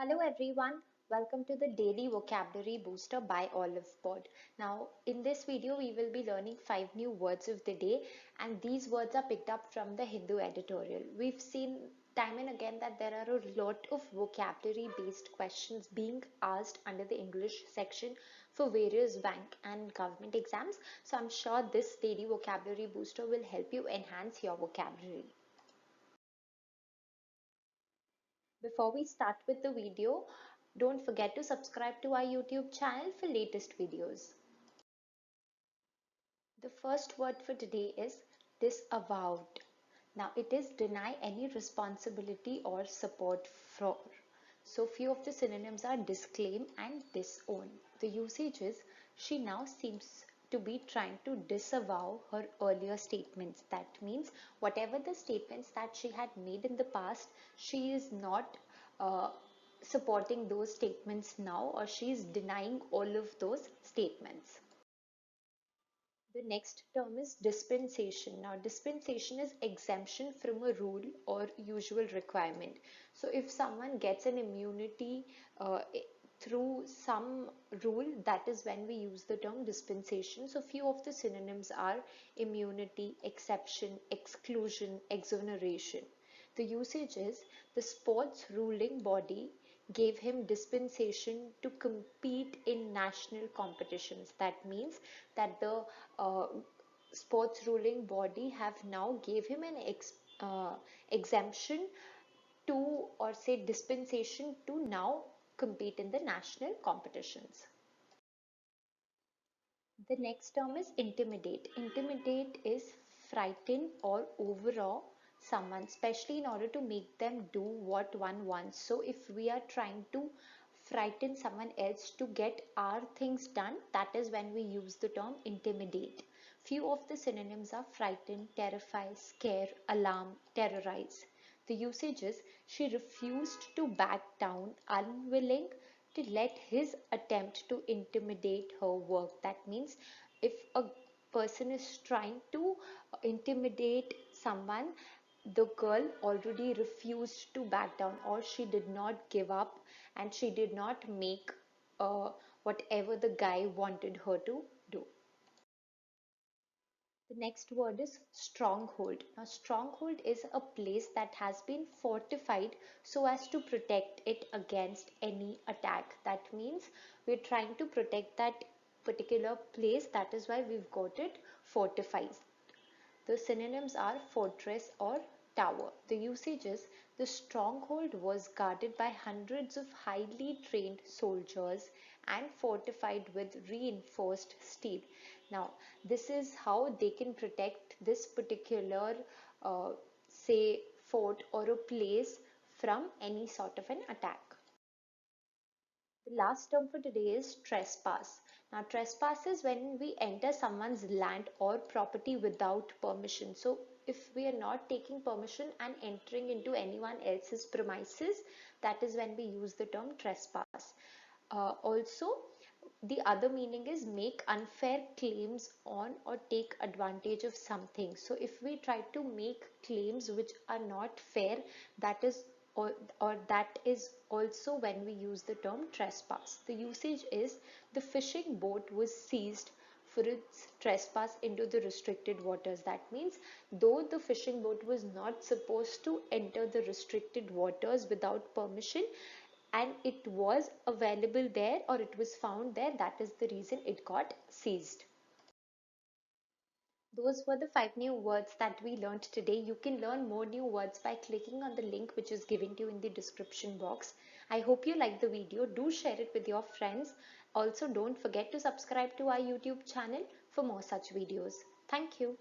Hello everyone, welcome to the Daily Vocabulary Booster by Oliveboard. Now in this video we will be learning 5 new words of the day, and these words are picked up from the Hindu editorial. We've seen time and again that there are a lot of vocabulary based questions being asked under the English section for various bank and government exams. So I'm sure this Daily Vocabulary Booster will help you enhance your vocabulary. Before we start with the video, don't forget to subscribe to our YouTube channel for latest videos. The first word for today is disavowed. Now it is deny any responsibility or support for. So few of the synonyms are disclaim and disown. The usage is she now seems to be trying to disavow her earlier statements. That means whatever the statements that she had made in the past, she is not supporting those statements now, or she is denying all of those statements. The next term is dispensation. Now, dispensation is exemption from a rule or usual requirement. So, if someone gets an immunity through some rule, that is when we use the term dispensation. So, few of the synonyms are immunity, exception, exclusion, exoneration. The usage is the sports ruling body gave him dispensation to compete in national competitions. That means that the sports ruling body have now gave him an exemption to, or say dispensation to, now compete in the national competitions. The next term is intimidate. Intimidate is frighten or overawe someone, especially in order to make them do what one wants. So if we are trying to frighten someone else to get our things done, that is when we use the term intimidate. Few of the synonyms are frighten, terrify, scare, alarm, terrorize. The usage is she refused to back down, unwilling to let his attempt to intimidate her work. That means if a person is trying to intimidate someone, the girl already refused to back down, or she did not give up and she did not make whatever the guy wanted her to do. The next word is stronghold. Now, stronghold is a place that has been fortified so as to protect it against any attack. That means we're trying to protect that particular place. That is why we've got it fortified. The synonyms are fortress or tower. The usage is the stronghold was guarded by hundreds of highly trained soldiers and fortified with reinforced steel. Now, this is how they can protect this particular, say, fort or a place from any sort of an attack. The last term for today is trespass. Now, trespass is when we enter someone's land or property without permission. So, if we are not taking permission and entering into anyone else's premises, that is when we use the term trespass. Also, the other meaning is make unfair claims on or take advantage of something. So if we try to make claims which are not fair, that is or that is also when we use the term trespass. The usage is the fishing boat was seized for its trespass into the restricted waters. That means though the fishing boat was not supposed to enter the restricted waters without permission, and it was available there or it was found there, that is the reason it got seized. Those were the 5 new words that we learned today. You can learn more new words by clicking on the link which is given to you in the description box. I hope you liked the video. Do share it with your friends. Also, don't forget to subscribe to our YouTube channel for more such videos. Thank you.